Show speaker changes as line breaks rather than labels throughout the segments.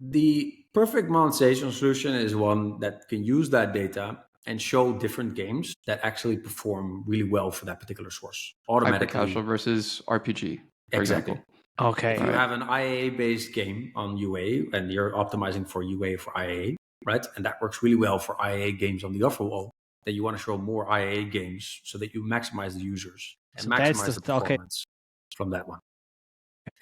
The perfect monetization solution is one that can use that data and show different games that actually perform really well for that particular source automatically.
Hyper-casual versus RPG, for example.
Okay.
If you have an IAA-based game on UA and you're optimizing for UA for IAA, right? And that works really well for IAA games on the Offerwall, then you want to show more IAA games so that you maximize the users and maximize the performance from that one.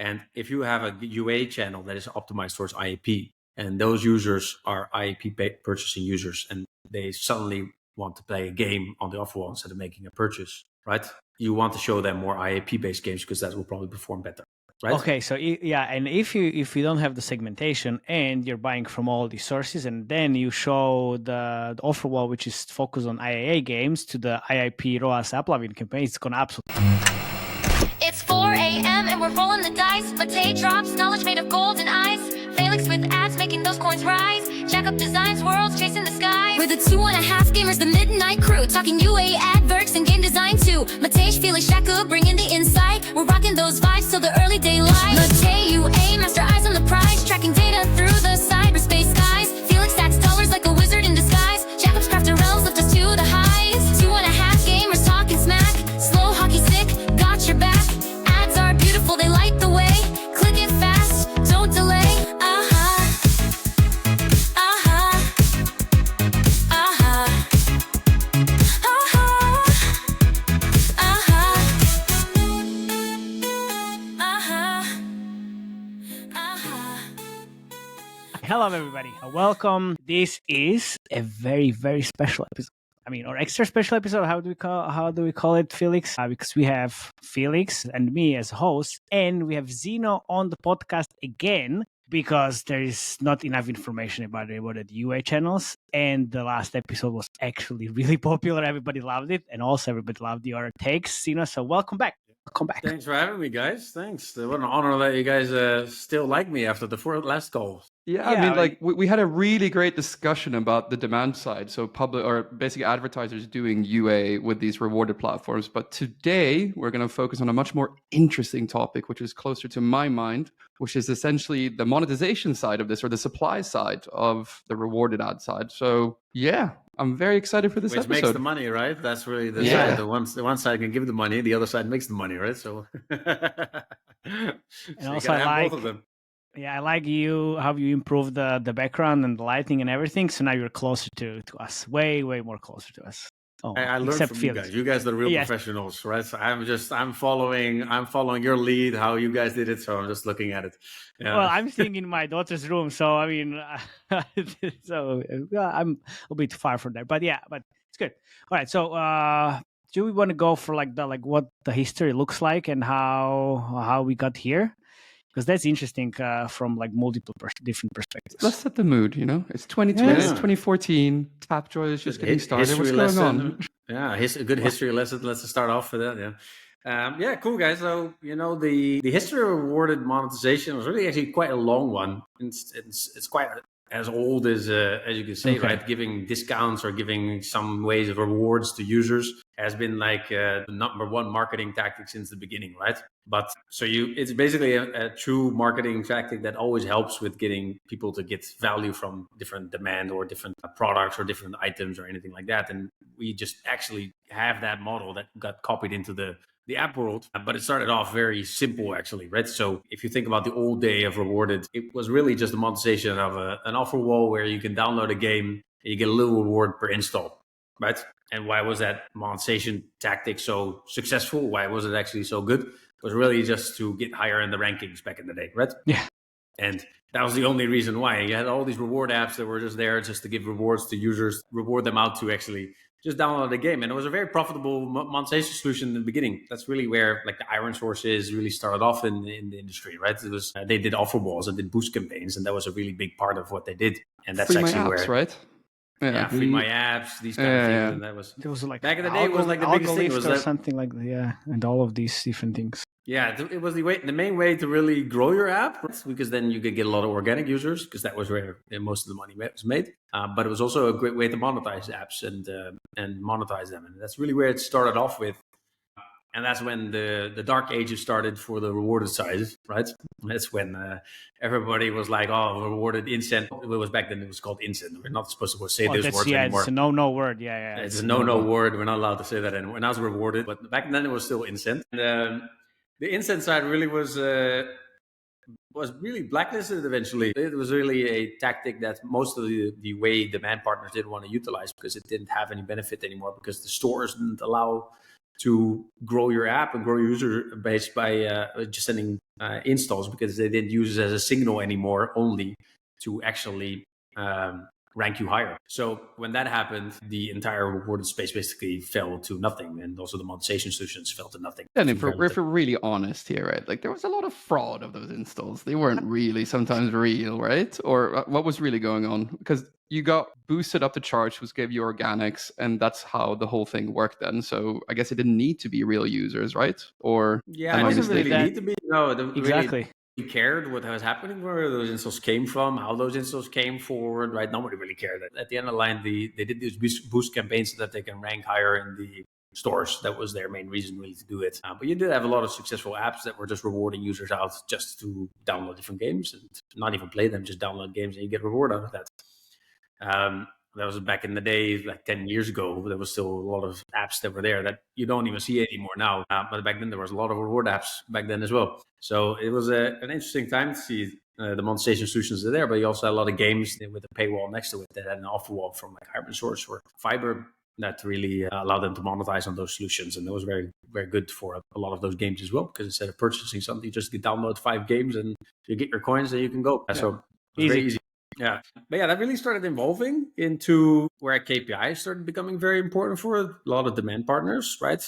And if you have a UA channel that is optimized towards IAP, and those users are IAP purchasing users, and they suddenly want to play a game on the Offerwall instead of making a purchase, right? You want to show them more IAP-based games because that will probably perform better. Right?
Okay, so yeah, and if you don't have the segmentation and you're buying from all these sources, and then you show the Offerwall, which is focused on IAA games, to the IIP ROAS AppLovin campaign, it's gonna absolutely.
It's 4 a.m. and we're rolling the dice. Matej drops knowledge made of golden eyes. Felix with ads making those coins rise. Jack up designs, worlds chasing the sky. We're the 2.5 gamers, the midnight crew, talking UA adverts and game design too. Matej, Felix, Shaka bringing the insight. We're rocking those vibes till the early daylight. Matej, UA, master eyes on the prize, tracking data through the cyberspace skies. Felix stacks dollars like a wizard in disguise. Jacob's crafted realms lift us to the highs. 2.5 gamers talking smack. Slow hockey stick, got your back. Ads are beautiful, they light the way. Click it fast, don't delay.
Hello, everybody. Welcome. This is a very, very special episode. I mean, or extra special episode. How do we call it, Felix? Because we have Felix and me as hosts, and we have Zino on the podcast again because there is not enough information about the UA channels. And the last episode was actually really popular. Everybody loved it, and also everybody loved your takes, Zino. So welcome back. Welcome back.
Thanks for having me, guys. Thanks. What an honor that you guys still like me after the last call.
Yeah, I mean, like we had a really great discussion about the demand side. So public or basically advertisers doing UA with these rewarded platforms. But today we're going to focus on a much more interesting topic, which is closer to my mind, which is essentially the monetization side of this, or the supply side of the rewarded ad side. So yeah, I'm very excited for this episode.
Which makes the money, right? That's really the side. The one side can give the money, the other side makes the money, right? So,
and also I like both of them. Yeah, I like how you improved the background and the lighting and everything. So now you're closer to us, way more closer to us.
Oh, I learned from you guys. You guys are the real professionals, right? So I'm following your lead, how you guys did it. So I'm just looking at it.
Yeah. Well, I'm sitting in my daughter's room, so I mean, I'm a bit far from there, but it's good. All right, so do we want to go for what the history looks like and how we got here? Because that's interesting from multiple different perspectives.
Let's set the mood, It's 2020, it's 2014. TapJoy is just getting started. What's going on?
Yeah, a good history lesson. Let's start off with that, yeah. Cool, guys. So, the history of rewarded monetization was really actually quite a long one. It's quite as old as you can say, right? Giving discounts or giving some ways of rewards to users has been the number one marketing tactic since the beginning, right? But it's basically a true marketing tactic that always helps with getting people to get value from different demand or different products or different items or anything like that. And we just actually have that model that got copied into the app world, but it started off very simple actually, right? So if you think about the old day of rewarded, it was really just a monetization of an offer wall where you can download a game and you get a little reward per install, right? And why was that monetization tactic so successful? Why was it actually so good? It was really just to get higher in the rankings back in the day, right?
Yeah.
And that was the only reason why. You had all these reward apps that were just there just to give rewards to users, reward them out to actually just download the game. And it was a very profitable monetization solution in the beginning. That's really where the IronSource really started off in the industry, right? It was they did Offerwalls and did boost campaigns, and that was a really big part of what they did. And that's actually where,
right?
Yeah, FreeMyApps, these kind of things. And that was back in the day. It was the biggest thing. Was that
something and all of these different things.
Yeah, it was the main way to really grow your app, because then you could get a lot of organic users, because that was where most of the money was made. But it was also a great way to monetize apps and monetize them, and that's really where it started off with. And that's when the dark ages started for the rewarded side, right? That's when everybody was like, "Oh, rewarded incent." It was back then. It was called incent. We're not supposed to say those words anymore.
It's a no word. Yeah.
It's a no word. We're not allowed to say that anymore. Now it's rewarded, but back then it was still incent. And, the incent side really was really blacklisted eventually. It was really a tactic that most of the way demand partners didn't want to utilize because it didn't have any benefit anymore, because the stores didn't allow to grow your app and grow your user base by just sending installs, because they didn't use it as a signal anymore, only to actually rank you higher. So when that happened, the entire rewarded space basically fell to nothing, and also the monetization solutions fell to nothing.
And if we're really honest here, right, like there was a lot of fraud of those installs. They weren't really sometimes real, right? Or what was really going on? Because you got boosted up the charts, which gave you organics, and that's how the whole thing worked then. So I guess it didn't need to be real users, right? Or
yeah, it doesn't really need to be. No,
exactly.
Really cared what was happening, where those installs came from, how those installs came forward, right? Nobody really cared. At the end of the line, they did these boost campaigns so that they can rank higher in the stores. That was their main reason really to do it. But you did have a lot of successful apps that were just rewarding users out just to download different games and not even play them, just download games and you get reward out of that. That was back in the day, like 10 years ago. There was still a lot of apps that were there that you don't even see anymore now. But back then there was a lot of reward apps back then as well. So it was an interesting time to see the monetization solutions are there, but you also had a lot of games with a paywall next to it that had an Offerwall from like IronSource or Fyber that really allowed them to monetize on those solutions. And that was very, very good for a lot of those games as well, because instead of purchasing something, you just download 5 games and you get your coins and you can go. Yeah. So it was very easy. Yeah. But yeah, that really started evolving into where KPIs started becoming very important for a lot of demand partners, right?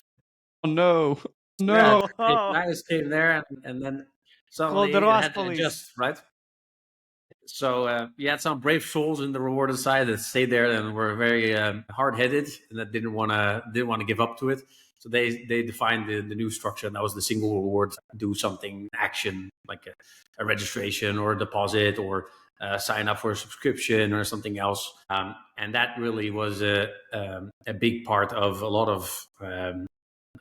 Oh, no.
Yeah, KPIs came there and then suddenly it had to adjust, right? So you had some brave souls in the rewarded side that stayed there and were very hard-headed and that didn't want to give up to it. So they defined the new structure, and that was the single reward. Do something, action, like a registration or a deposit or sign up for a subscription or something else. And that really was a big part of a lot of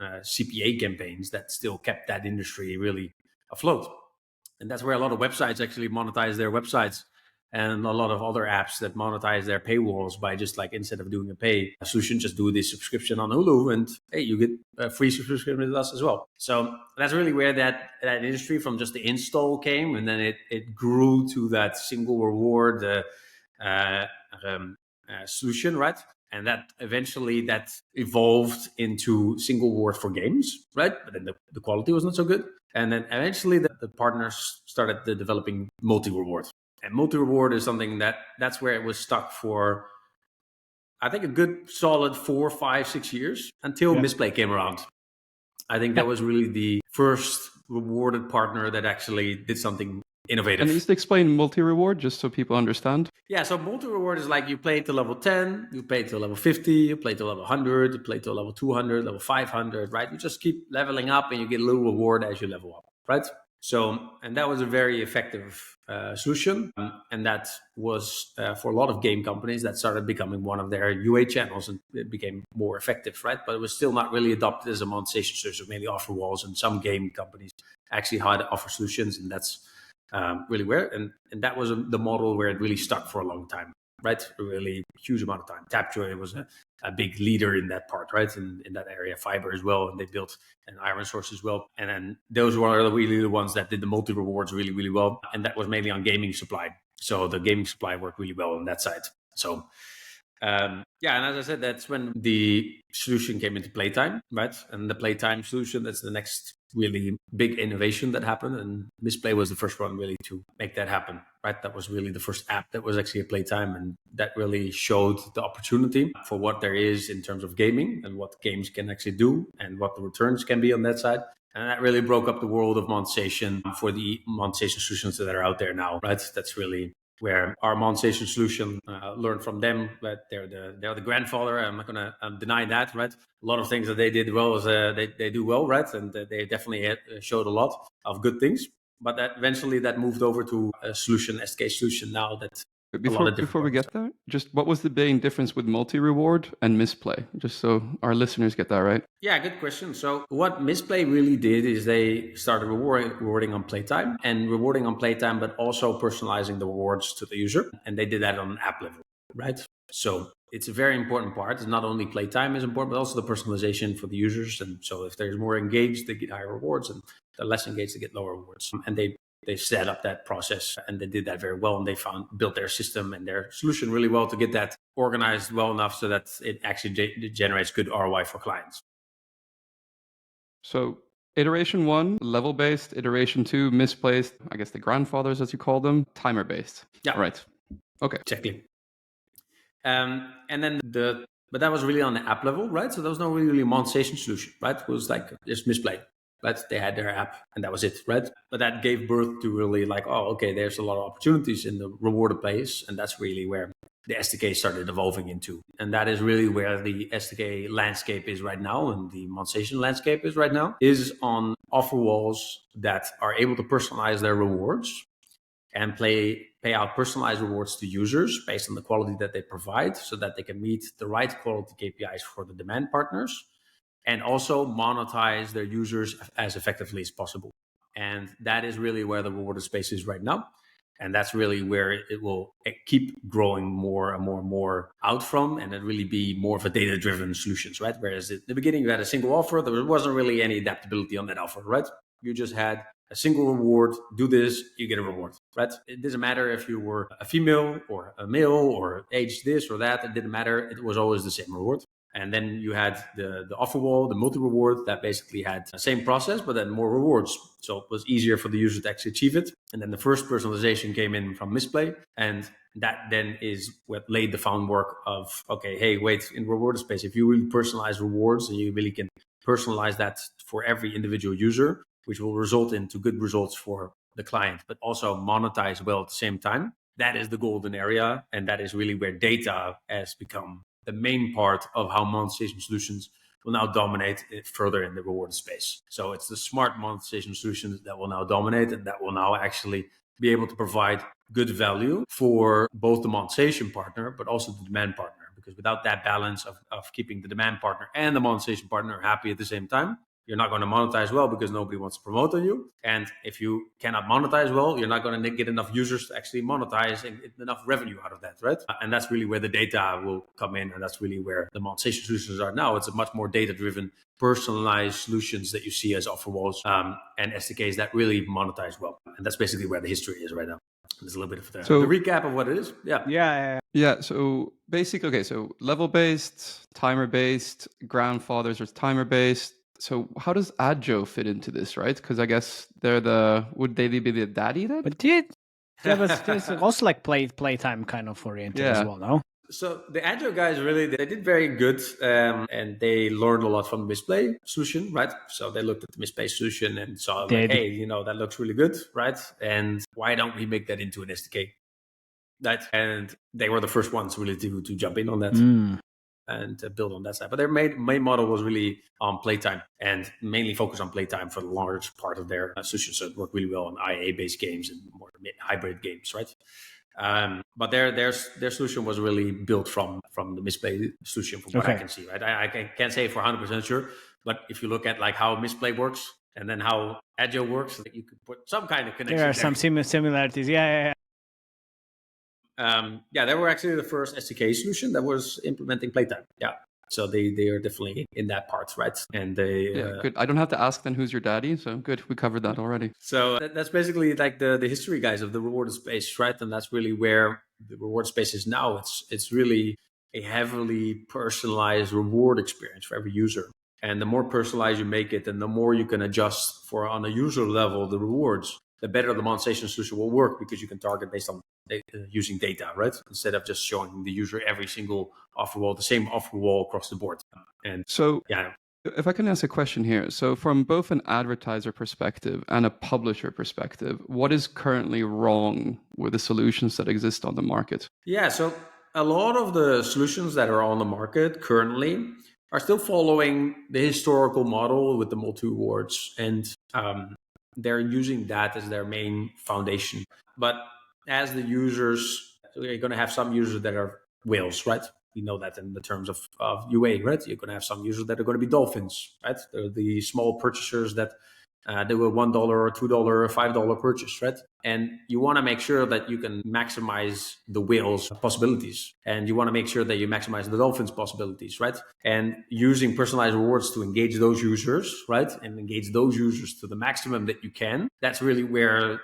CPA campaigns that still kept that industry really afloat. And that's where a lot of websites actually monetize their websites, and a lot of other apps that monetize their paywalls by just like, instead of doing a pay solution, just do this subscription on Hulu and hey, you get a free subscription with us as well. So that's really where that industry from just the install came, and then it grew to that single reward solution, right? And that eventually that evolved into single reward for games, right? But then the quality was not so good. And then eventually the partners started developing multi-reward. And multi-reward is something that's where it was stuck for, I think, a good solid 4, 5, 6 years until Misplay came around. I think that was really the first rewarded partner that actually did something innovative.
And just explain multi-reward just so people understand.
Yeah, so multi-reward is like you play to level 10, you play to level 50, you play to level 100, you play to level 200, level 500, right? You just keep leveling up and you get a little reward as you level up, right? So, and that was a very effective solution. And that was for a lot of game companies that started becoming one of their UA channels, and it became more effective, right? But it was still not really adopted as a monetization solution, mainly Offerwalls, and some game companies actually had offer solutions, and that's really where, and that was the model where it really stuck for a long time, right? A really huge amount of time. TapJoy was a big leader in that part, right? In that area, Fyber as well, and they built an IronSource as well. And then those were really the ones that did the multi-rewards really, really well. And that was mainly on gaming supply. So the gaming supply worked really well on that side. So and as I said, that's when the solution came into Playtime, right? And the Playtime solution, that's the next really big innovation that happened. And Misplay was the first one really to make that happen, right? That was really the first app that was actually a Playtime. And that really showed the opportunity for what there is in terms of gaming and what games can actually do and what the returns can be on that side. And that really broke up the world of monetization for the monetization solutions that are out there now, right? That's really where our monetization solution learned from them, but they're the grandfather. I'm not going to deny that, right? A lot of things that they did well is they do well, right? And they definitely showed a lot of good things. But that eventually that moved over to a solution, SK solution now that
Before we get there, just what was the main difference with multi-reward and Misplay? Just so our listeners get that right.
Yeah, good question. So what Misplay really did is they started rewarding on Playtime and rewarding on Playtime, but also personalizing the rewards to the user. And they did that on an app level, right? So it's a very important part. It's not only Playtime is important, but also the personalization for the users. And so if there's more engaged, they get higher rewards, and the less engaged, they get lower rewards. And they set up that process, and they did that very well. And they built their system and their solution really well to get that organized well enough so that it actually generates good ROI for clients.
So iteration 1, level-based. Iteration 2, misplaced. I guess the grandfathers, as you call them, timer-based.
Yeah.
Right. Okay.
Exactly. And then but that was really on the app level, right? So there was no really monetization solution, right? It was like just Misplay, right? They had their app and that was it, right? But that gave birth to really like, oh, okay, there's a lot of opportunities in the rewarded place. And that's really where the SDK started evolving into. And that is really where the SDK landscape is right now, and the monetization landscape is right now, is on Offerwalls that are able to personalize their rewards and pay out personalized rewards to users based on the quality that they provide, so that they can meet the right quality KPIs for the demand partners and also monetize their users as effectively as possible. And that is really where the rewarded space is right now. And that's really where it will keep growing more and more and more out from, and it really be more of a data-driven solutions, right? Whereas at the beginning you had a single offer, there wasn't really any adaptability on that offer, right? You just had a single reward, do this, you get a reward, right? It doesn't matter if you were a female or a male or age this or that, it didn't matter. It was always the same reward. And then you had the Offerwall, the multi-reward that basically had the same process, but then more rewards. So it was easier for the user to actually achieve it. And then the first personalization came in from Misplay. And that then is what laid the groundwork of, okay, hey, wait, in rewarded space, if you really personalize rewards and you really can personalize that for every individual user, which will result into good results for the client, but also monetize well at the same time, that is the golden area. And that is really where data has become the main part of how monetization solutions will now dominate it further in the reward space. So it's the smart monetization solutions that will now dominate, and that will now actually be able to provide good value for both the monetization partner, but also the demand partner. Because without that balance of keeping the demand partner and the monetization partner happy at the same time, you're not going to monetize well because nobody wants to promote on you. And if you cannot monetize well, you're not going to get enough users to actually monetize and get enough revenue out of that, right? And that's really where the data will come in. And that's really where the monetization solutions are now. It's a much more data-driven, personalized solutions that you see as Offerwalls and SDKs that really monetize well. And that's basically where the history is right now. There's a little bit of the recap of what it is.
Yeah. So basically, okay, so level-based, timer-based, grandfathers or timer-based. So how does AdJoe fit into this, right? Because I guess would they be the daddy then?
But there's also like playtime kind of oriented as well, no?
So the AdJoe guys they did very good, and they learned a lot from the Misplay solution, right? So they looked at the Misplay solution and saw like, hey, that looks really good, right? And why don't we make that into an SDK? And they were the first ones really to jump in on that. And build on that side. But their main model was really on Playtime, and mainly focused on Playtime for the large part of their solution. So it worked really well on IA-based games and more hybrid games, right? But their solution was really built from the Misplay solution, from what I can see, right? I can't say for 100% sure, but if you look at like how Misplay works and then how AdJoe works, you could put some kind of connection.
There are some similarities. Yeah.
They were actually the first SDK solution that was implementing Playtime. Yeah. So they are definitely in that part, right? And they
good. I don't have to ask then who's your daddy. So good, we covered that already.
So that's basically like the history, guys, of the rewarded space, right? And that's really where the reward space is now. It's really a heavily personalized reward experience for every user. And the more personalized you make it, and the more you can adjust for on a user level the rewards, the better the monetization solution will work, because you can target based on using data, right? Instead of just showing the user every single Offerwall, the same Offerwall across the board. And
so, if I can ask a question here. So from both an advertiser perspective and a publisher perspective, what is currently wrong with the solutions that exist on the market?
Yeah, so a lot of the solutions that are on the market currently are still following the historical model with the multi-rewards, and they're using that as their main foundation. But as the users, So you're going to have some users that are whales, right? We know that in the terms of UA, right? You're going to have some users that are going to be dolphins, right? They're the small purchasers that they were $1 or $2 or $5 purchase, right? And you want to make sure that you can maximize the whales' possibilities, and you want to make sure that you maximize the dolphins' possibilities, right? And using personalized rewards to engage those users, right, and engage those users to the maximum that you can. That's really where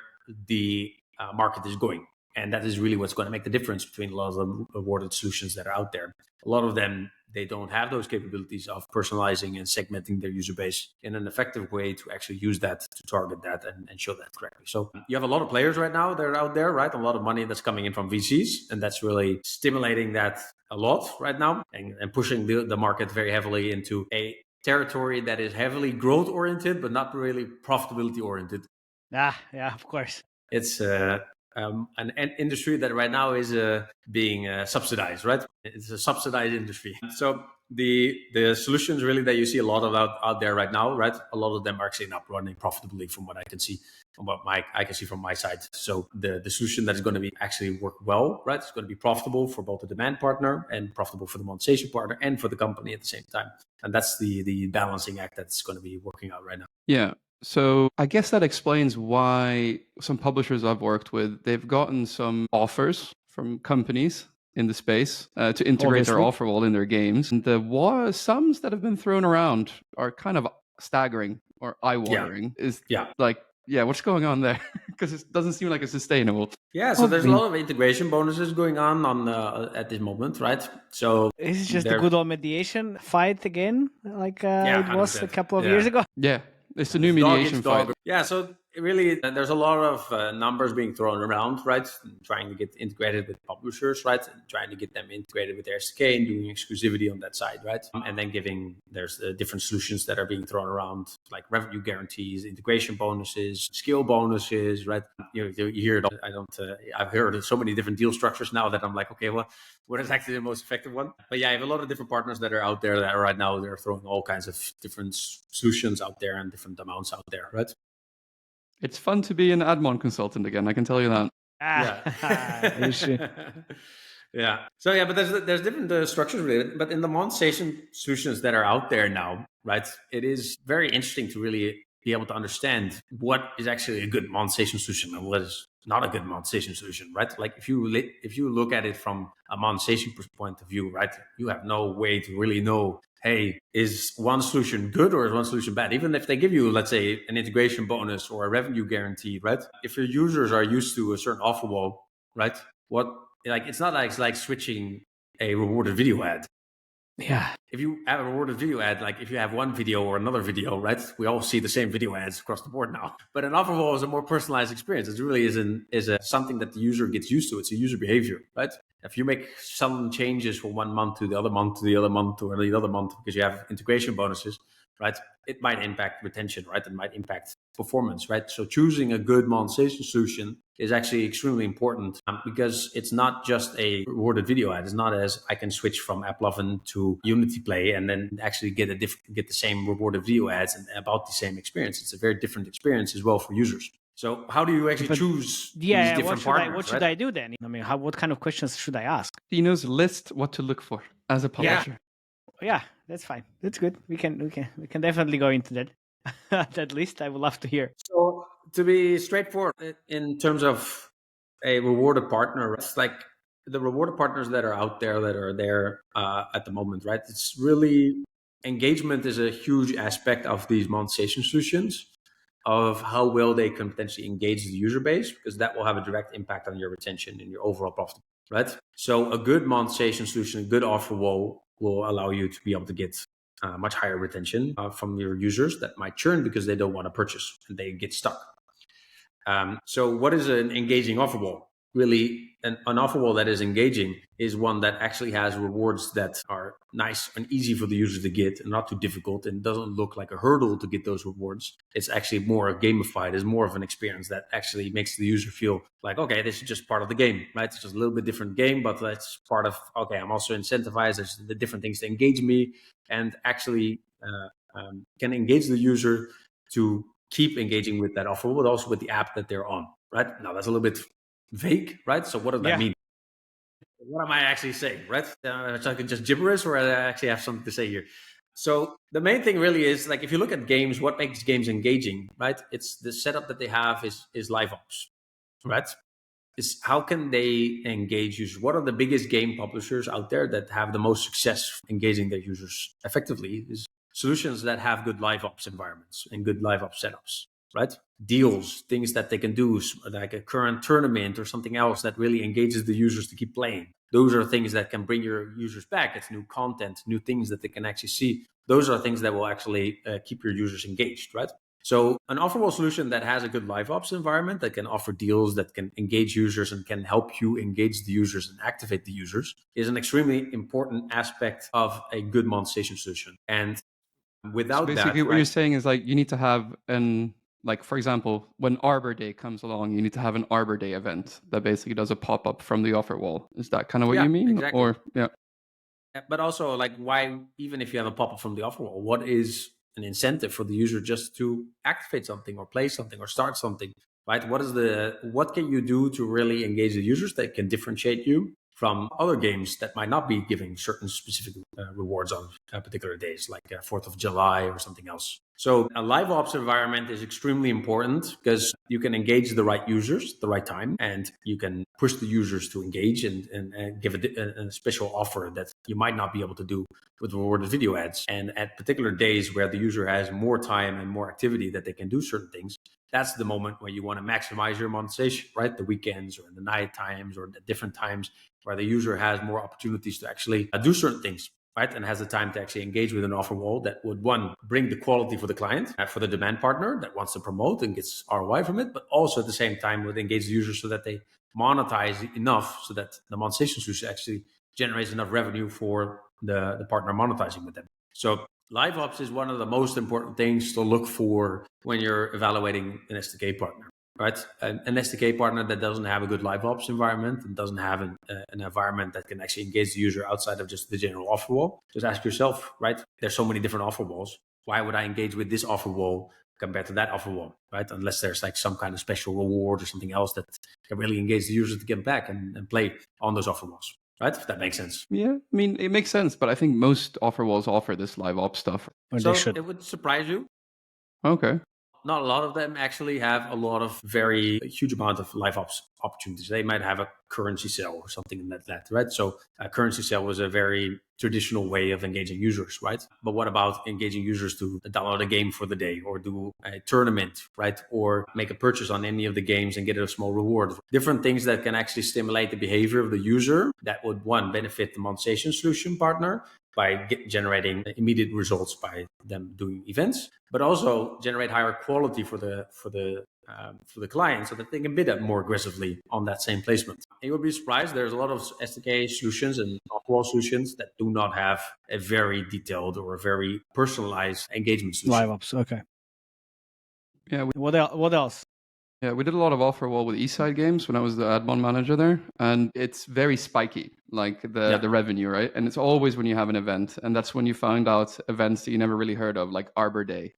the market is going. And that is really what's going to make the difference between a lot of the rewarded solutions that are out there. A lot of them, they don't have those capabilities of personalizing and segmenting their user base in an effective way to actually use that to target that and show that correctly. So you have a lot of players right now that are out there, right? A lot of money that's coming in from VCs, and that's really stimulating that a lot right now and pushing the market very heavily into a territory that is heavily growth oriented, but not really profitability oriented.
Yeah, of course.
It's an industry that right now is being subsidized, right? It's a subsidized industry. So the solutions really that you see a lot of out there right now, right? A lot of them are actually not running profitably from what I can see, from what I can see from my side. So the solution that is going to be actually work well, right? It's going to be profitable for both the demand partner and profitable for the monetization partner and for the company at the same time. And that's the balancing act that's going to be working out right now.
Yeah. So I guess that explains why some publishers I've worked with, they've gotten some offers from companies in the space to integrate their Offerwall in their games. And the sums that have been thrown around are kind of staggering or eye-watering. What's going on there? Because it doesn't seem like it's sustainable.
Yeah, so there's a lot of integration bonuses going on at this moment, right? So
is it just a good old mediation fight again, like it was a couple of years ago?
Yeah. It's a new mediation fight.
Yeah, so really, there's a lot of numbers being thrown around, right? Trying to get integrated with publishers, right? And trying to get them integrated with their SDK and doing exclusivity on that side, right? And then there's different solutions that are being thrown around, like revenue guarantees, integration bonuses, skill bonuses, right? You hear it. I've heard of so many different deal structures now that I'm like, okay, well, what is actually the most effective one? But yeah, I have a lot of different partners that are out there that right now they're throwing all kinds of different solutions out there and different amounts out there, right?
It's fun to be an admon consultant again, I can tell you that.
Yeah. So yeah, but there's different structures related. But in the monetization solutions that are out there now, right, it is very interesting to really be able to understand what is actually a good monetization solution and what is not a good monetization solution, right? Like if you look at it from a monetization point of view, right, you have no way to really know, hey, is one solution good or is one solution bad? Even if they give you, let's say, an integration bonus or a revenue guarantee, right? If your users are used to a certain offer wall, right? It's not like switching a rewarded video ad.
Yeah.
If you have a rewarded video ad, like if you have one video or another video, right? We all see the same video ads across the board now. But an Offerwall is a more personalized experience. It really is something that the user gets used to. It's a user behavior, right? If you make some changes from 1 month to the other month to the other month to the other month because you have integration bonuses, right? It might impact retention, right? It might impact performance, right? So choosing a good monetization solution is actually extremely important because it's not just a rewarded video ad. It's not as I can switch from AppLovin to Unity Play and then actually get the same rewarded video ads and about the same experience. It's a very different experience as well for users. So how do you actually choose these different partners?
What should I do then? I mean, what kind of questions should I ask?
Dino's list what to look for as a publisher.
Yeah, that's fine. That's good. We can definitely go into that. That list, I would love to hear.
So to be straightforward in terms of a rewarded partner, it's like the rewarded partners that are out there that are there at the moment, right? It's really engagement is a huge aspect of these monetization solutions, of how well they can potentially engage the user base, because that will have a direct impact on your retention and your overall profit, right? So a good monetization solution, a good offer will allow you to be able to get much higher retention from your users that might churn because they don't want to purchase and they get stuck. So what is an engaging offer wall? Really, an offer wall that is engaging is one that actually has rewards that are nice and easy for the user to get and not too difficult and doesn't look like a hurdle to get those rewards. It's actually more gamified. It's more of an experience that actually makes the user feel like, okay, this is just part of the game, right? It's just a little bit different game, but that's part of, okay, I'm also incentivized. There's the different things to engage me and actually can engage the user to keep engaging with that offer, but also with the app that they're on, right? Now, that's a little bit vague, right? So what does that mean? what am I actually saying, right? So I can just gibberish, or I actually have something to say here. So the main thing really is, like, if you look at games, what makes games engaging, right? It's the setup that they have is LiveOps, right? Is how can they engage users? What are the biggest game publishers out there that have the most success engaging their users effectively? Is solutions that have good LiveOps environments and good LiveOps setups, right? Deals, things that they can do, like a current tournament or something else that really engages the users to keep playing. Those are things that can bring your users back. It's new content, new things that they can actually see. Those are things that will actually keep your users engaged, right? So an Offerwall solution that has a good LiveOps environment, that can offer deals, that can engage users and can help you engage the users and activate the users, is an extremely important aspect of a good monetization solution. And without
So basically,
that,
what you're saying is, like, you need to have like, for example, when Arbor Day comes along, you need to have an Arbor Day event that basically does a pop-up from the Offerwall. Is that kind of what you mean?
Exactly.
Or yeah.
But also, like, why, even if you have a pop-up from the Offerwall, what is an incentive for the user just to activate something or play something or start something, right? What can you do to really engage the users that can differentiate you from other games that might not be giving certain specific rewards on particular days, like 4th of July or something else? So a live ops environment is extremely important because you can engage the right users at the right time, and you can push the users to engage and give a special offer that you might not be able to do with rewarded video ads. And at particular days where the user has more time and more activity that they can do certain things, that's the moment where you want to maximize your monetization, right? The weekends or in the night times or the different times where the user has more opportunities to actually do certain things, right? And has the time to actually engage with an offer wall that would, one, bring the quality for the client, for the demand partner that wants to promote and gets ROI from it, but also at the same time would engage the users so that they monetize enough so that the monetization solution actually generates enough revenue for the partner monetizing with them. So LiveOps is one of the most important things to look for when you're evaluating an SDK partner, right? An SDK partner that doesn't have a good LiveOps environment and doesn't have an environment that can actually engage the user outside of just the general offer wall. Just ask yourself, right? There's so many different offer walls. Why would I engage with this offer wall compared to that offer wall, right? Unless there's like some kind of special reward or something else that can really engage the user to get back and play on those offer walls. Right? If that makes sense.
Yeah, I mean, it makes sense, but I think most Offerwalls offer this live ops stuff.
So it would surprise you.
Okay.
Not a lot of them actually have a lot of very huge amount of live ops opportunities. They might have a currency sale or something in that, right? So a currency sale was a very traditional way of engaging users, right? But what about engaging users to download a game for the day or do a tournament, right? Or make a purchase on any of the games and get a small reward. Different things that can actually stimulate the behavior of the user that would, one, benefit the monetization solution partner by generating immediate results by them doing events, but also generate higher quality for the client so that they can bid up more aggressively on that same placement. And you'll be surprised, there's a lot of SDK solutions and Offerwall solutions that do not have a very detailed or a very personalized engagement solution.
LiveOps, okay.
Yeah.
What else?
Yeah, we did a lot of Offerwall with Eastside Games when I was the admin manager there, and it's very spiky, like the revenue, right? And it's always when you have an event, and that's when you find out events that you never really heard of, like Arbor Day.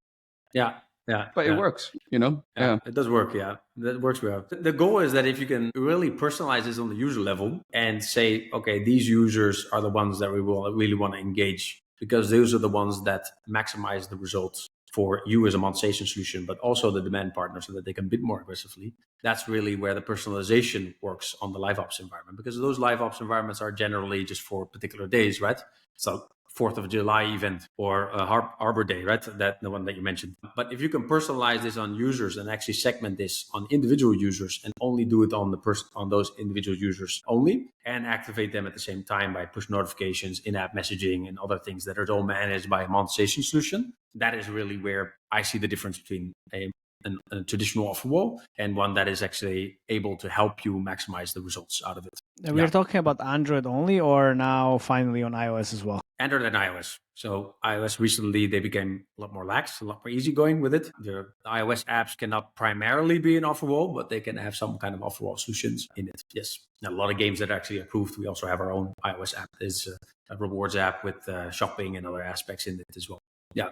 Yeah.
But it works, you know?
Yeah, it does work. Yeah, that works well. The goal is that if you can really personalize this on the user level and say, okay, these users are the ones that we will really want to engage because those are the ones that maximize the results for you as a monetization solution, but also the demand partner so that they can bid more aggressively. That's really where the personalization works on the LiveOps environment, because those LiveOps environments are generally just for particular days, right? So 4th of July event or Arbor Day, right? That the one that you mentioned. But if you can personalize this on users and actually segment this on individual users and only do it on on those individual users only, and activate them at the same time by push notifications, in-app messaging, and other things that are all managed by a monetization solution, that is really where I see the difference between a traditional offer wall and one that is actually able to help you maximize the results out of it.
We're talking about Android only, or now finally on iOS as well?
Android and iOS. So iOS recently, they became a lot more lax, a lot more easygoing with it. The iOS apps cannot primarily be an offer wall, but they can have some kind of offer wall solutions in it. Yes. Now, a lot of games that are actually approved. We also have our own iOS app. There's a rewards app with shopping and other aspects in it as well. Yeah.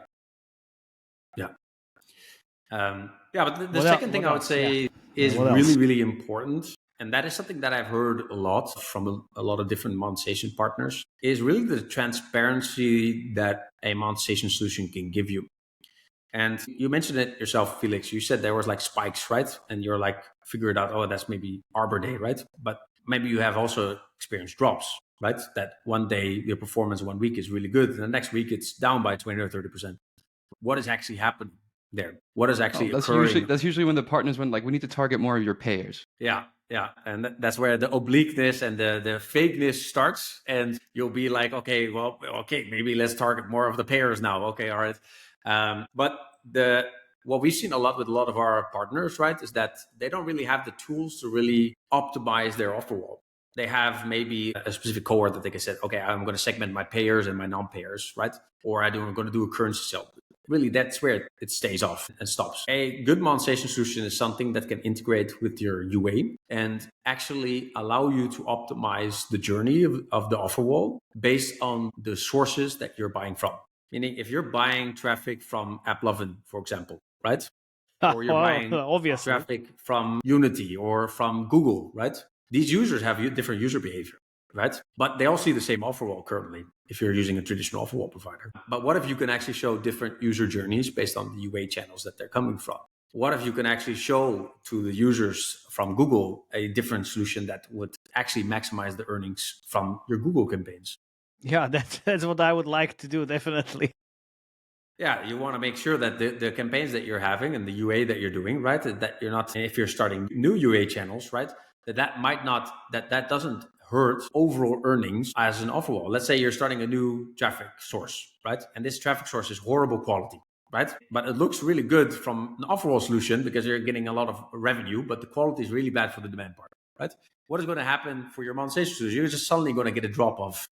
But the second thing I would say is really, really important And that is something that I've heard a lot from a lot of different monetization partners, is really the transparency that a monetization solution can give you. And you mentioned it yourself, Felix. You said there was like spikes, right? And you're like, figure it out, oh, that's maybe Arbor Day, right? But maybe you have also experienced drops, right? That one day your performance 1 week is really good, and the next week it's down by 20 or 30%. What is actually happening there? What is actually occurring?
That's usually when the partners went like, we need to target more of your payers.
Yeah. And that's where the obliqueness and the fakeness starts. And you'll be like, okay, maybe let's target more of the payers now. Okay, all right. But what we've seen a lot with a lot of our partners, right, is that they don't really have the tools to really optimize their offer wall. They have maybe a specific cohort that they can say, okay, I'm going to segment my payers and my non-payers, right? Or I'm going to do a currency sale. Really, that's where it stays off and stops. A good monetization solution is something that can integrate with your UA and actually allow you to optimize the journey of the offer wall based on the sources that you're buying from. Meaning, if you're buying traffic from AppLovin, for example, right? Or you're buying traffic from Unity or from Google, right? These users have different user behavior, right? But they all see the same offer wall currently if you're using a traditional offer wall provider. But what if you can actually show different user journeys based on the UA channels that they're coming from? What if you can actually show to the users from Google a different solution that would actually maximize the earnings from your Google campaigns?
Yeah, that's what I would like to do, definitely.
Yeah, you want to make sure that the campaigns that you're having and the UA that you're doing, right, that you're not, if you're starting new UA channels, right, that doesn't hurt overall earnings as an offer wall. Let's say you're starting a new traffic source, right? And this traffic source is horrible quality, right? But it looks really good from an offer wall solution because you're getting a lot of revenue, but the quality is really bad for the demand part, right? What is going to happen for your monetization solution? You're just suddenly going to get a drop of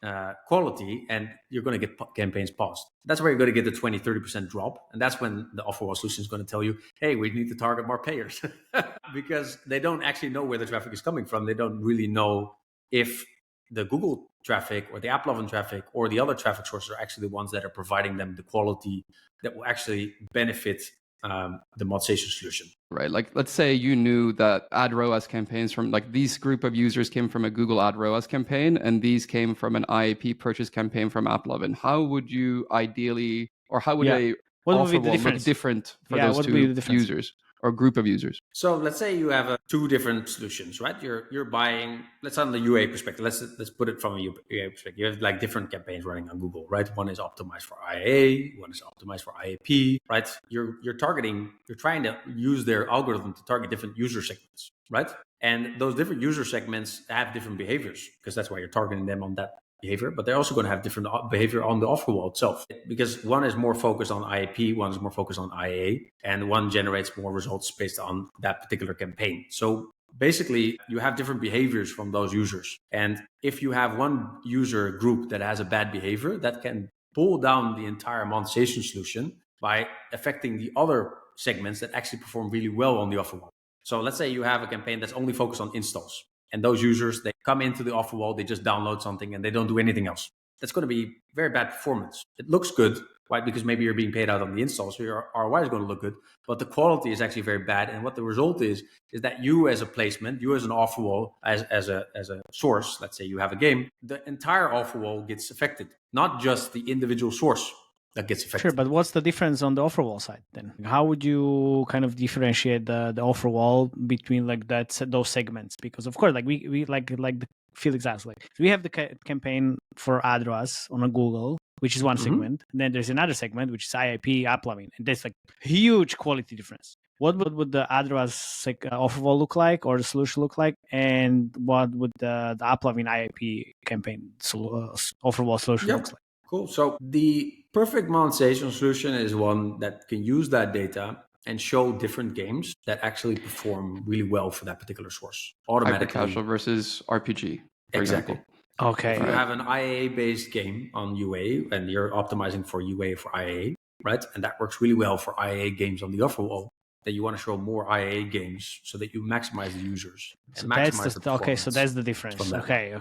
quality and you're going to get campaigns paused. That's where you're going to get the 20, 30% drop. And that's when the Offerwalls solution is going to tell you, hey, we need to target more payers because they don't actually know where the traffic is coming from. They don't really know if the Google traffic or the AppLovin traffic or the other traffic sources are actually the ones that are providing them the quality that will actually benefit the monetization solution.
Right. Like, let's say you knew that ad ROAS campaigns from like these group of users came from a Google ad ROAS campaign and these came from an IAP purchase campaign from AppLovin. How would you ideally, or how would a offer wall look different for those two users or group of users?
So let's say you have two different solutions, right? You're buying, let's on the UA perspective, let's put it from a UA perspective. You have like different campaigns running on Google, right? One is optimized for IAA, one is optimized for IAP, right? You're trying to use their algorithm to target different user segments, right? And those different user segments have different behaviors because that's why you're targeting them on that behavior, but they're also going to have different behavior on the offer wall itself because one is more focused on IAP, one is more focused on IAA, and one generates more results based on that particular campaign. So basically, you have different behaviors from those users. And if you have one user group that has a bad behavior, that can pull down the entire monetization solution by affecting the other segments that actually perform really well on the offer wall. So let's say you have a campaign that's only focused on installs. And those users, they come into the offer wall, they just download something and they don't do anything else. That's going to be very bad performance. It looks good, right? Because maybe you're being paid out on the install, so your ROI is going to look good, but the quality is actually very bad. And what the result is that you as a placement, you as an offer wall, as a source, let's say you have a game, the entire offer wall gets affected, not just the individual source that gets affected.
Sure, but what's the difference on the offer wall side then? How would you kind of differentiate the offer wall between like those segments? Because of course, like we like the Felix asked, like we have the campaign for ad ROAS on a Google, which is one segment. And then there's another segment which is IAP, AppLovin, and there's like huge quality difference. What would the ad ROAS offer wall look like, or the solution look like, and what would the AppLovin IAP campaign offer wall solution look like?
Cool. So the perfect monetization solution is one that can use that data and show different games that actually perform really well for that particular source automatically.
Hyper-casual versus RPG, for
exactly.
example.
Okay. If you have an IAA-based game on UA and you're optimizing for UA for IAA, right? And that works really well for IAA games on the offer wall, then you want to show more IAA games so that you maximize the users.
So that's so that's the difference. Okay.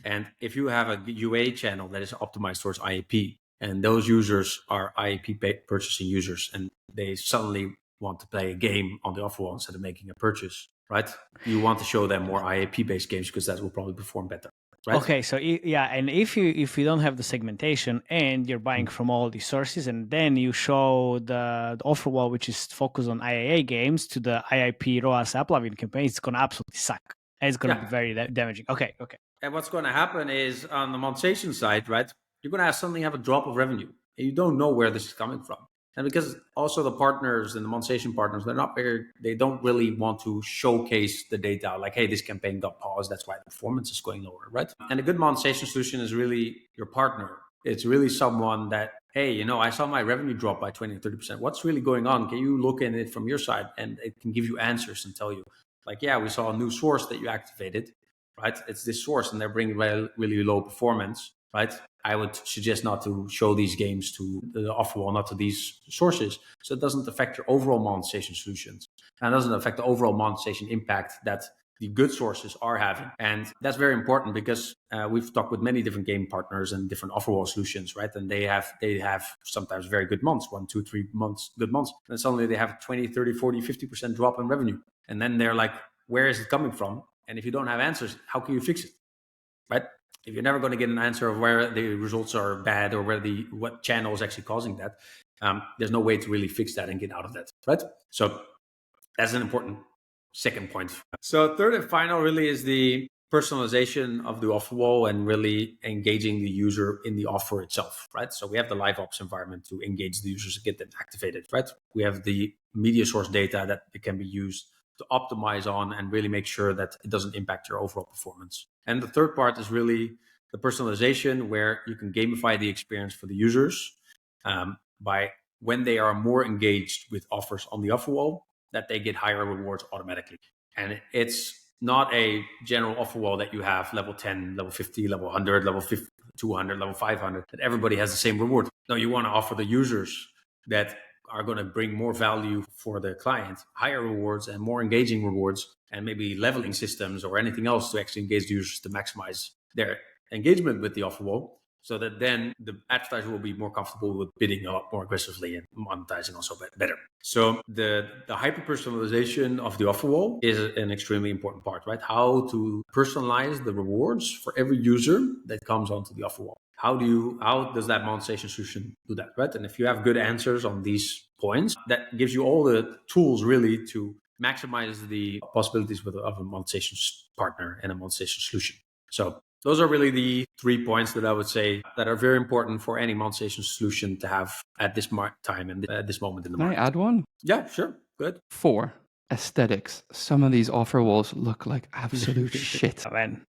And if you have a UA channel that is optimized towards IAP, and those users are IAP purchasing users, and they suddenly want to play a game on the offer wall instead of making a purchase, right? You want to show them more IAP-based games because that will probably perform better. Right?
Okay, so and if you don't have the segmentation and you're buying from all these sources, and then you show the offer wall, which is focused on IAA games, to the IIP ROAS AppLovin campaign, it's gonna absolutely suck. And it's gonna be very damaging. Okay.
And what's going to happen is on the monetization side, right? You're going to suddenly have a drop of revenue, and you don't know where this is coming from. And because also the partners and the monetization partners, they don't really want to showcase the data like, hey, this campaign got paused, that's why the performance is going lower, right? And a good monetization solution is really your partner. It's really someone that, hey, I saw my revenue drop by 20 or 30%. What's really going on? Can you look at it from your side? And it can give you answers and tell you, like, yeah, we saw a new source that you activated, right? It's this source and they're bringing really low performance, right? I would suggest not to show these games to the offer wall, not to these sources. So it doesn't affect your overall monetization solutions. And it doesn't affect the overall monetization impact that the good sources are having. And that's very important because we've talked with many different game partners and different offer wall solutions, right? And they have sometimes very good months, 1, 2, 3 months, good months. And suddenly they have 20, 30, 40, 50% drop in revenue. And then they're like, where is it coming from? And if you don't have answers, how can you fix it, right? If you're never going to get an answer of where the results are bad or what channel is actually causing that, there's no way to really fix that and get out of that, right? So that's an important second point. So third and final really is the personalization of the offer wall and really engaging the user in the offer itself, right? So we have the LiveOps environment to engage the users and get them activated, right? We have the media source data that can be used to optimize on and really make sure that it doesn't impact your overall performance. And the third part is really the personalization, where you can gamify the experience for the users by when they are more engaged with offers on the offer wall, that they get higher rewards automatically. And it's not a general offer wall that you have level 10, level 50, level 100, level 50, 200, level 500, that everybody has the same reward. No, you want to offer the users that are going to bring more value for the client, higher rewards and more engaging rewards, and maybe leveling systems or anything else to actually engage the users to maximize their engagement with the offer wall, so that then the advertiser will be more comfortable with bidding a lot more aggressively and monetizing also better. So the hyper-personalization of the offer wall is an extremely important part, right? How to personalize the rewards for every user that comes onto the offer wall. How does that monetization solution do that, right? And if you have good answers on these points, that gives you all the tools really to maximize the possibilities of a monetization partner and a monetization solution. So those are really the 3 points that I would say that are very important for any monetization solution to have at this time and at this moment in the market.
Can I add one?
Yeah, sure. Good.
4, aesthetics. Some of these offer walls look like absolute shit.
Oh, man.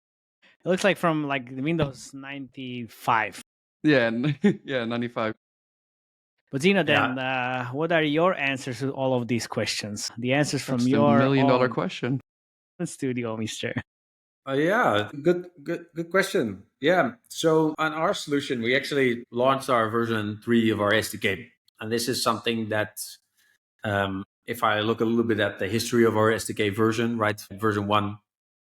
It looks like from like Windows 95.
Yeah, 95.
But Zino, then, what are your answers to all of these questions? The answers from
That's
your
$1 million question.
studio, mister.
Yeah, good question. Yeah, so on our solution, we actually launched our version 3 of our SDK. And this is something that, if I look a little bit at the history of our SDK version, right? Version 1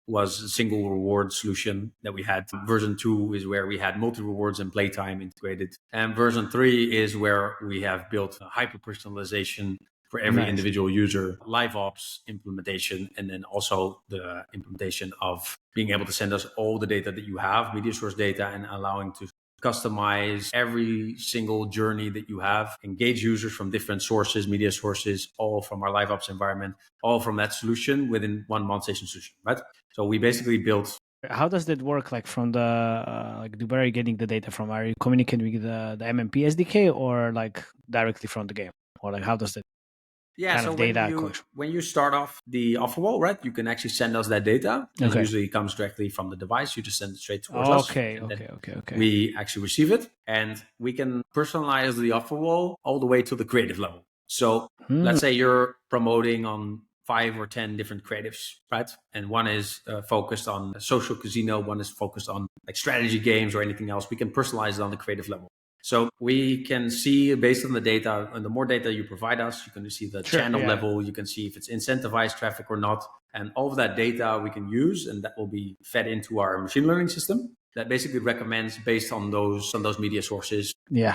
was a single reward solution that we had. Version 2 is where we had multi-rewards and Playtime integrated. And version 3 is where we have built a hyper-personalization for every individual user, LiveOps implementation, and then also the implementation of being able to send us all the data that you have, media source data, and allowing to customize every single journey that you have, engage users from different sources, media sources, all from our LiveOps environment, all from that solution within one monetization solution, right? So we basically built.
How does that work? Like from the where are you getting the data from? Are you communicating with the MMP SDK or like directly from the game, or like how does that?
Yeah, so when you start off the offer wall, right, you can actually send us that data. It usually comes directly from the device. You just send it straight towards us.
Okay.
We actually receive it, and we can personalize the offer wall all the way to the creative level. So let's say you're promoting on 5 or 10 different creatives, right? And one is focused on social casino, one is focused on like strategy games or anything else. We can personalize it on the creative level. So we can see based on the data, and the more data you provide us, you can see the channel level, you can see if it's incentivized traffic or not. And all of that data we can use, and that will be fed into our machine learning system that basically recommends based on those media sources,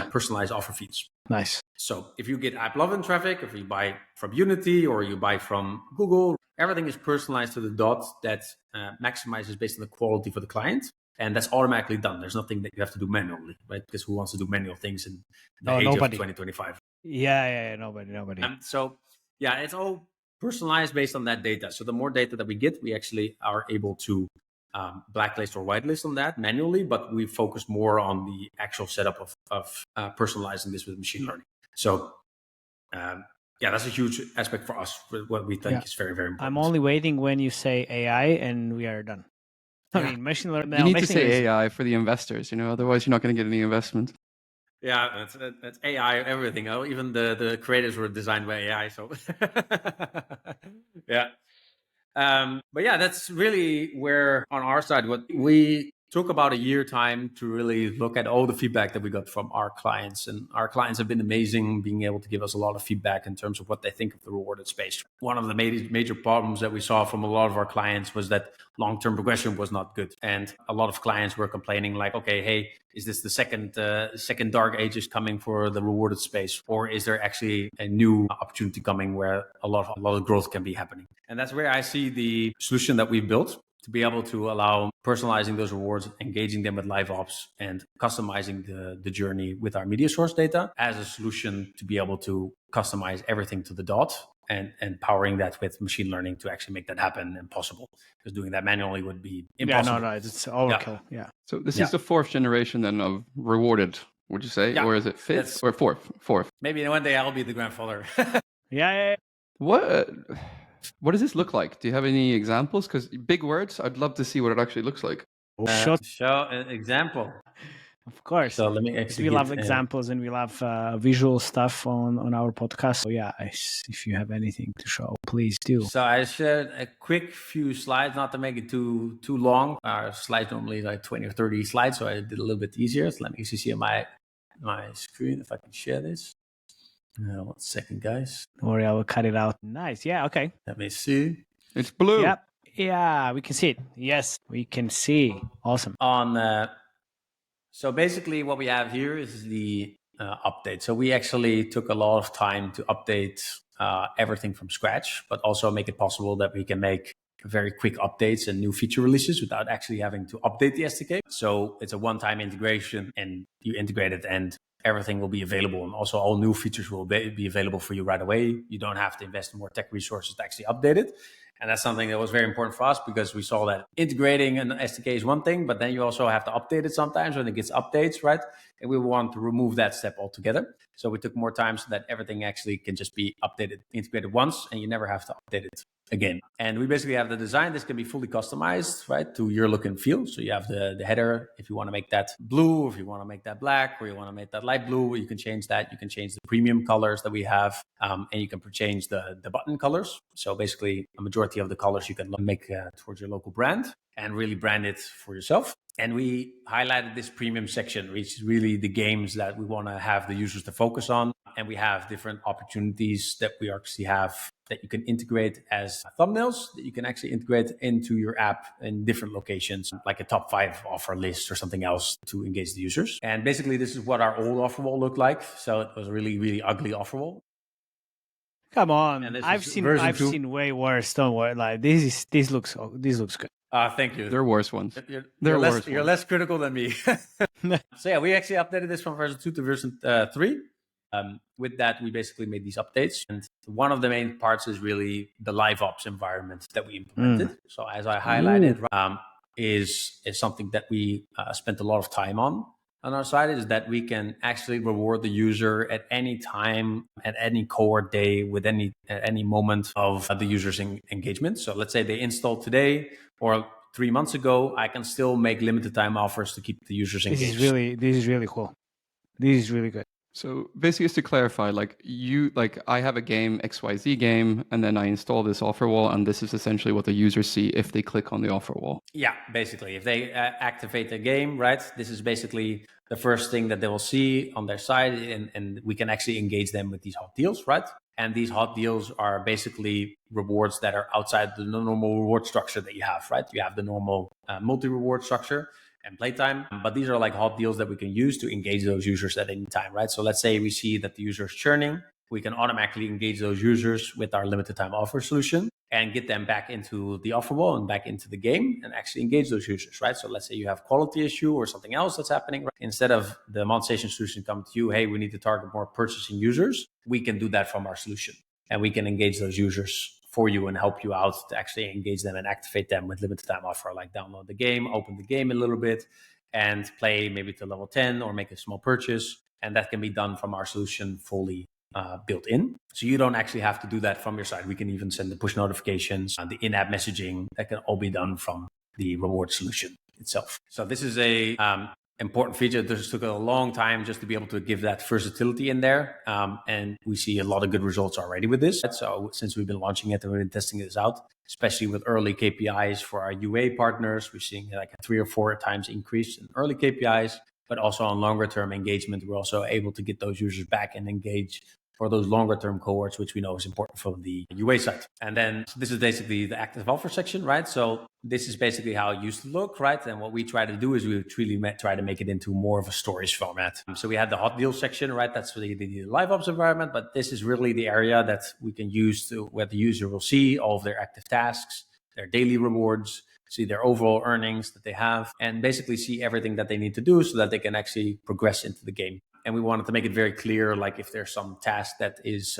personalized offer feeds.
Nice.
So if you get AppLovin traffic, if you buy from Unity or you buy from Google, everything is personalized to the dot that maximizes based on the quality for the client. And that's automatically done. There's nothing that you have to do manually, right? Because who wants to do manual things in the age
nobody.
of 2025?
Yeah, nobody.
So yeah, it's all personalized based on that data. So the more data that we get, we actually are able to blacklist or whitelist on that manually, but we focus more on the actual setup of personalizing this with machine learning. So yeah, that's a huge aspect for us, what we think is very, very important.
I'm only waiting when you say AI and we are done. I mean, machine learning.
You need to say AI for the investors, otherwise you're not going to get any investment.
Yeah, that's AI, everything. Oh, even the creators were designed by AI. So yeah. But yeah, that's really where on our side, what we took about a year time to really look at all the feedback that we got from our clients. And our clients have been amazing, being able to give us a lot of feedback in terms of what they think of the rewarded space. One of the major problems that we saw from a lot of our clients was that long-term progression was not good. And a lot of clients were complaining like, okay, hey, is this the second dark ages coming for the rewarded space? Or is there actually a new opportunity coming where a lot of growth can be happening? And that's where I see the solution that we've built to be able to allow personalizing those rewards, engaging them with LiveOps, and customizing the journey with our media source data as a solution to be able to customize everything to the dot and powering that with machine learning to actually make that happen and possible. Because doing that manually would be impossible.
Yeah, no, it's overkill. Yeah.
So this is the fourth generation then of rewarded, would you say?
Yeah.
Or is it fifth or fourth?
Maybe one day I'll be the grandfather.
Yeah.
What does this look like? Do you have any examples? Because big words, I'd love to see what it actually looks like.
Show an example.
Of course.
So let me
we love examples and we love visual stuff on our podcast. So yeah, if you have anything to show, please do.
So I shared a quick few slides, not to make it too long. Our slides normally like 20 or 30 slides, so I did a little bit easier. So let me see my screen if I can share this. 1 second, guys.
Don't worry, I will cut it out. Nice. Yeah, okay.
Let me see.
It's blue.
Yep. Yeah, we can see it. Yes, we can see. Awesome.
So basically what we have here is the update. So we actually took a lot of time to update everything from scratch, but also make it possible that we can make very quick updates and new feature releases without actually having to update the SDK. So it's a one-time integration and you integrate it and everything will be available. And also all new features will be available for you right away. You don't have to invest in more tech resources to actually update it. And that's something that was very important for us because we saw that integrating an SDK is one thing, but then you also have to update it sometimes when it gets updates, right? And we want to remove that step altogether. So we took more time so that everything actually can just be updated, integrated once, and you never have to update it again. And we basically have the design. This can be fully customized, right, to your look and feel. So you have the header. If you want to make that blue, if you want to make that black, or you want to make that light blue, you can change that. You can change the premium colors that we have, and you can change the button colors. So basically, a majority of the colors you can make towards your local brand and really brand it for yourself. And we highlighted this premium section, which is really the games that we want to have the users to focus on. And we have different opportunities that we actually have that you can integrate as thumbnails that you can actually integrate into your app in different locations, like a top 5 offer list or something else to engage the users. And basically, this is what our old offer wall looked like. So it was a really, really ugly offer wall.
Come on, I've seen way worse. Don't worry, like this looks good.
Thank you.
There are worse ones.
You're less critical than me. So yeah, we actually updated this from version 2 to version 3. With that, we basically made these updates. And one of the main parts is really the LiveOps environment that we implemented. So as I highlighted, is something that we spent a lot of time on our side, is that we can actually reward the user at any time, at any cohort day, with at any moment of the user's engagement. So let's say they installed today or 3 months ago, I can still make limited time offers to keep the users engaged.
This is really cool. This is really good.
So basically, just to clarify, I have a game, XYZ game, and then I install this offer wall, and this is essentially what the users see if they click on the offer wall.
Yeah, basically, if they activate the game, right, this is basically the first thing that they will see on their side, and we can actually engage them with these hot deals, right? And these hot deals are basically rewards that are outside the normal reward structure that you have, right? You have the normal multi-reward structure and Playtime, but these are like hot deals that we can use to engage those users at any time, right? So let's say we see that the user is churning, we can automatically engage those users with our limited time offer solution. and get them back into the Offerwall and back into the game and actually engage those users, right? So let's say you have quality issue or something else that's happening. Right? Instead of the monetization solution come to you, hey, we need to target more purchasing users. We can do that from our solution, and we can engage those users for you and help you out to actually engage them and activate them with limited time offer, like download the game, open the game a little bit, and play maybe to level 10 or make a small purchase. And that can be done from our solution fully built in. So you don't actually have to do that from your side. We can even send the push notifications, the in-app messaging, that can all be done from the reward solution itself. So this is a important feature. This took a long time just to be able to give that versatility in there. And we see a lot of good results already with this. So since we've been launching it and we've been testing this out, especially with early KPIs for our UA partners, we're seeing like a 3 or 4 times increase in early KPIs, but also on longer term engagement, we're also able to get those users back and engage for those longer term cohorts, which we know is important for the UA side. And then this is basically the active offer section, right? So this is basically how it used to look, right? And what we try to do is we really try to make it into more of a stories format. So we had the hot deal section, right? That's really the LiveOps environment, but this is really the area that we can use to where the user will see all of their active tasks, their daily rewards, see their overall earnings that they have, and basically see everything that they need to do so that they can actually progress into the game. And we wanted to make it very clear, like if there's some task that is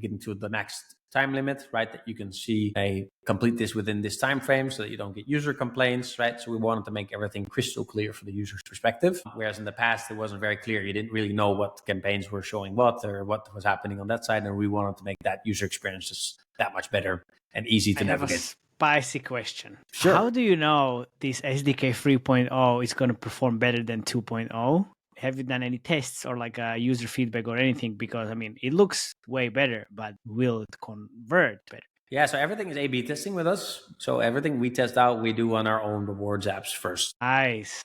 getting to the max time limit, right, that you can see, hey, complete this within this time frame so that you don't get user complaints, right? So we wanted to make everything crystal clear for the user's perspective. Whereas in the past, it wasn't very clear. You didn't really know what campaigns were showing what or what was happening on that side. And we wanted to make that user experience just that much better and easy to navigate.
Spicy question.
Sure.
How do you know this SDK 3.0 is going to perform better than 2.0? Have you done any tests or like user feedback or anything? Because I mean, it looks way better, but will it convert better?
Yeah, so everything is A/B testing with us. So everything we test out, we do on our own rewards apps first.
Nice.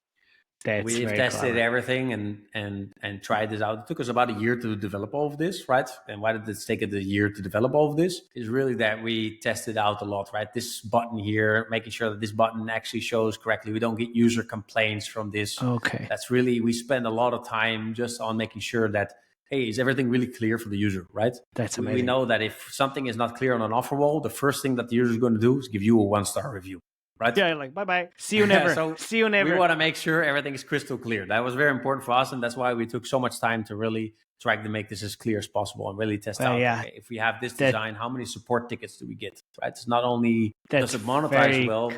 We've tested everything and tried this out. It took us about a year to develop all of this, right? And why did it take a year to develop all of this? Is really that we tested out a lot, right? This button here, making sure that this button actually shows correctly. We don't get user complaints from this.
Okay.
That's really, we spend a lot of time just on making sure that, hey, is everything really clear for the user, right?
That's amazing.
We know that if something is not clear on an offer wall, the first thing that the user is going to do is give you a 1-star review. Right?
Yeah, like bye-bye. See you never.
So
see you never.
We want to make sure everything is crystal clear. That was very important for us, and that's why we took so much time to really try to make this as clear as possible and really test out. Okay, if we have this design, how many support tickets do we get? Right? It's not only does it monetize well,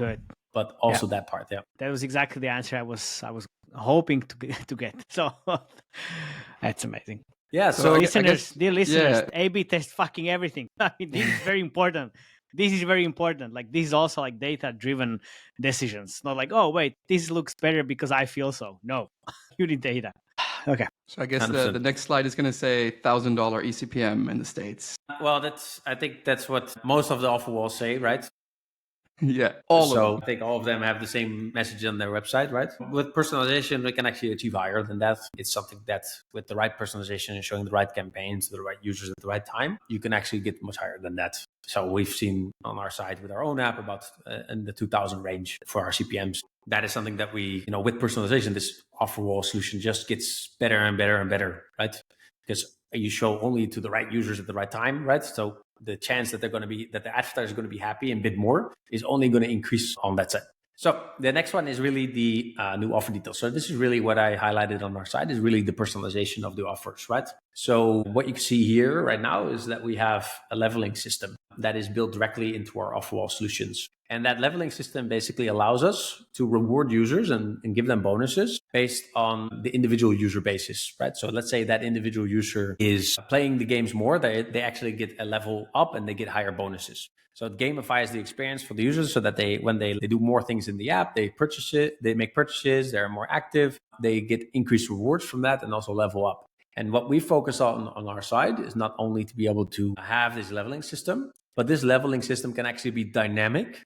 but also that part. Yeah,
that was exactly the answer I was hoping to get. So that's amazing.
Yeah. So
listeners, dear listeners, A/B test fucking everything. I mean, this is very important. This is very important. Like, this is also like data-driven decisions. Not like, oh, wait, this looks better because I feel so. No, you need data. Okay.
So I guess the next slide is going to say $1,000 eCPM in the States.
Well, I think that's what most of the offer walls say, right?
Yeah,
I think all of them have the same message on their website, right? With personalization, we can actually achieve higher than that. It's something that with the right personalization and showing the right campaigns to the right users at the right time, you can actually get much higher than that. So we've seen on our side with our own app about in the 2,000 range for our CPMs. That is something that we, with personalization, this offer wall solution just gets better and better and better, right? Because you show only to the right users at the right time, right? So the chance that the advertiser is going to be happy and bid more is only going to increase on that side. So the next one is really the new offer details. So this is really what I highlighted on our side is really the personalization of the offers, right? So what you can see here right now is that we have a leveling system that is built directly into our offer wall solutions. And that leveling system basically allows us to reward users and give them bonuses based on the individual user basis, right? So let's say that individual user is playing the games more, they actually get a level up and they get higher bonuses. So it gamifies the experience for the users so that when they do more things in the app, they purchase it, they make purchases, they're more active, they get increased rewards from that and also level up. And what we focus on our side is not only to be able to have this leveling system, but this leveling system can actually be dynamic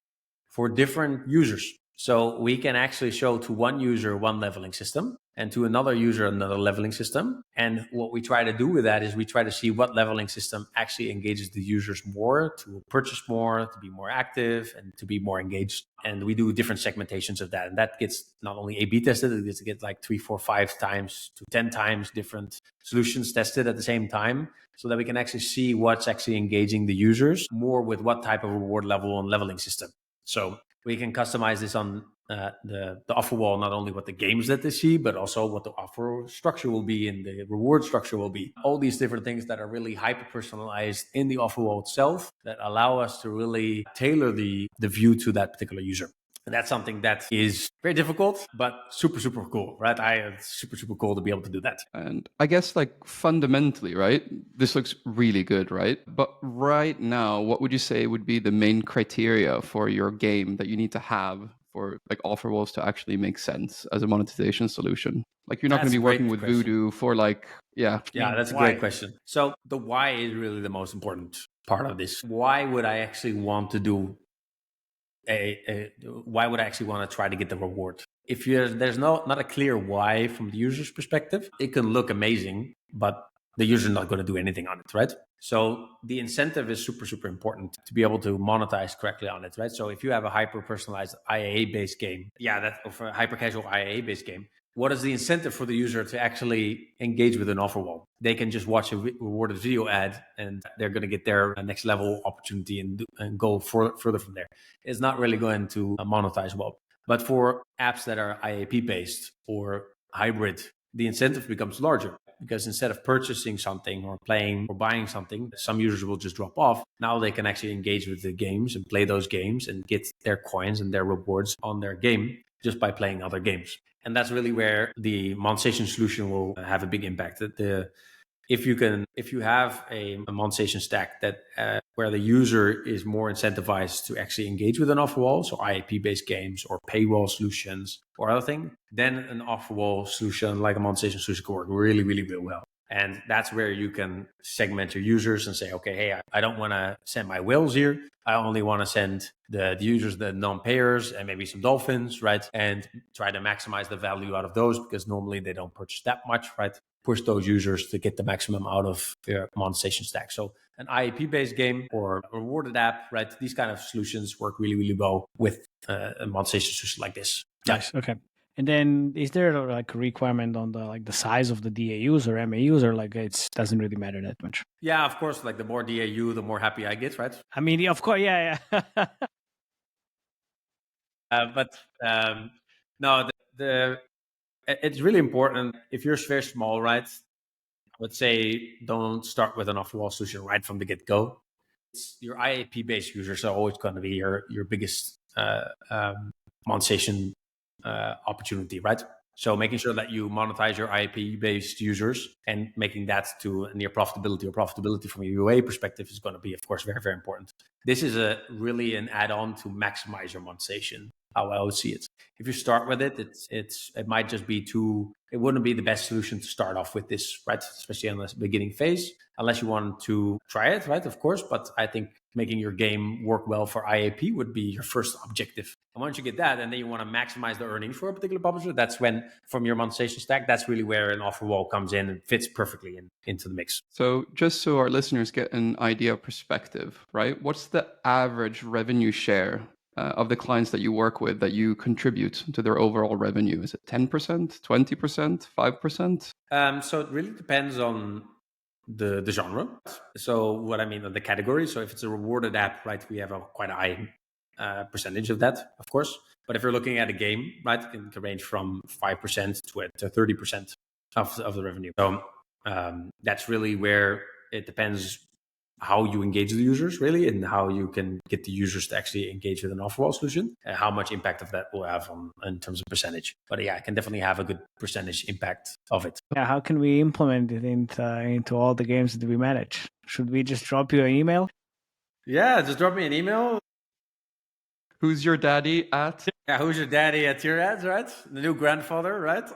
for different users. So we can actually show to one user one leveling system and to another user another leveling system. And what we try to do with that is we try to see what leveling system actually engages the users more to purchase more, to be more active and to be more engaged. And we do different segmentations of that. And that gets not only A/B tested, it gets like 3, 4, 5 times to 10 times different solutions tested at the same time so that we can actually see what's actually engaging the users more with what type of reward level and leveling system. So we can customize this on the offer wall, not only what the games that they see, but also what the offer structure will be and the reward structure will be. All these different things that are really hyper-personalized in the offer wall itself that allow us to really tailor the view to that particular user. And that's something that is very difficult, but super, super cool, right? It's super, super cool to be able to do that.
And I guess like fundamentally, right, this looks really good, right? But right now, what would you say would be the main criteria for your game that you need to have for like Offerwalls to actually make sense as a monetization solution? Like you're not going to be working with Voodoo for like,
Yeah, that's a great question. So the why is really the most important part of this. Why would I actually want to do why would I actually want to try to get the reward? If there's not a clear why from the user's perspective, it can look amazing, but the user's not going to do anything on it, right? So the incentive is super, super important to be able to monetize correctly on it, right? So if you have a hyper-personalized IAA-based game, or a hyper-casual IAA-based game, what is the incentive for the user to actually engage with an offer wall? They can just watch a rewarded video ad and they're going to get their next level opportunity and go further from there. It's not really going to monetize well. But for apps that are IAP based or hybrid, the incentive becomes larger because instead of purchasing something or playing or buying something, some users will just drop off. Now they can actually engage with the games and play those games and get their coins and their rewards on their game just by playing other games. And that's really where the monetization solution will have a big impact. If you have a monetization stack that where the user is more incentivized to actually engage with an offer wall, so IAP-based games or paywall solutions or other thing, then an offer wall solution like a monetization solution can work really, really, really well. And that's where you can segment your users and say, okay, hey, I don't want to send my whales here. I only want to send the users, the non-payers, and maybe some dolphins, right? And try to maximize the value out of those because normally they don't purchase that much, right? Push those users to get the maximum out of their monetization stack. So an IAP-based game or a rewarded app, right? These kind of solutions work really, really well with a monetization solution like this.
Nice. Okay. And then is there like a requirement on the size of the DAUs or MAUs, or like it doesn't really matter that much?
Yeah, of course. Like the more DAU, the more happy I get, right?
I mean, of course, yeah.
No, it's really important. If you're very small, right? I would say don't start with an off-the-wall solution right from the get-go. Your IAP-based users are always going to be your biggest monetization opportunity, right? So making sure that you monetize your IAP-based users and making that to near profitability or profitability from a UA perspective is going to be, of course, very, very important. This is really an add-on to maximize your monetization, how I would see it. If you start with it, it might just be it wouldn't be the best solution to start off with this, right? Especially on the beginning phase, unless you want to try it, right? Of course, but I think making your game work well for IAP would be your first objective. And once you get that, and then you want to maximize the earnings for a particular publisher, that's when, from your monetization stack, that's really where an offer wall comes in and fits perfectly into the mix.
So just so our listeners get an idea of perspective, right? What's the average revenue share of the clients that you work with that you contribute to their overall revenue? Is it 10%, 20%, 5%?
So it really depends on the genre. So what I mean on the category. So if it's a rewarded app, right, we have quite a high percentage of that, of course. But if you're looking at a game, right, it can range from 5% to 30% of the revenue. So that's really where it depends how you engage the users, really, and how you can get the users to actually engage with an offer solution, and how much impact of that will have in terms of percentage. But yeah, it can definitely have a good percentage impact of it.
Yeah, how can we implement it into all the games that we manage? Should we just drop you an email?
Yeah, just drop me an email.
Who's your daddy at?
Yeah, who's your daddy at TyrAds, right? The new grandfather, right?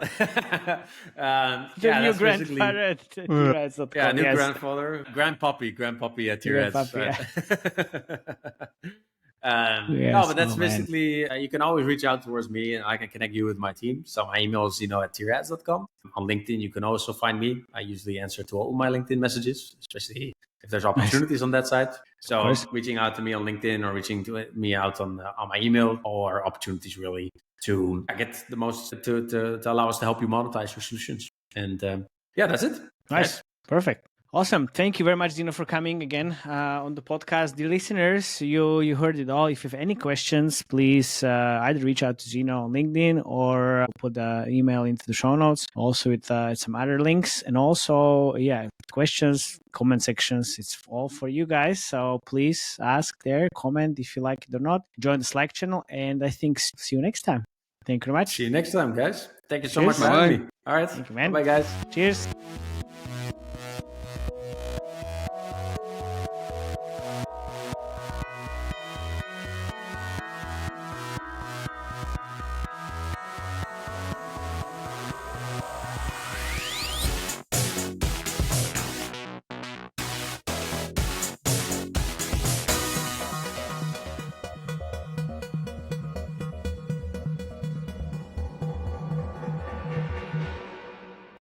New grandfather at TyrAds.com.
Yeah, new grandfather. Grandpuppy at TyrAds. No, but that's basically, you can always reach out towards me and I can connect you with my team. So my email is @TyrAds.com. On LinkedIn, you can also find me. I usually answer to all my LinkedIn messages, especially if there's opportunities on that side. So reaching out to me on LinkedIn or reaching to me out on my email, all are opportunities really to get the most to allow us to help you monetize your solutions. And yeah, that's it.
Nice. Perfect. Awesome. Thank you very much, Zino, for coming again on the podcast. Dear listeners, you heard it all. If you have any questions, please either reach out to Zino on LinkedIn or put the email into the show notes, also with some other links. And also, questions, comment sections, it's all for you guys. So please ask there, comment if you like it or not. Join the Slack channel, and I think see you next time. Thank you very much.
See you next time, guys. Thank you so
Cheers.
much for having me. All right.
Thank you, man.
Bye, guys.
Cheers.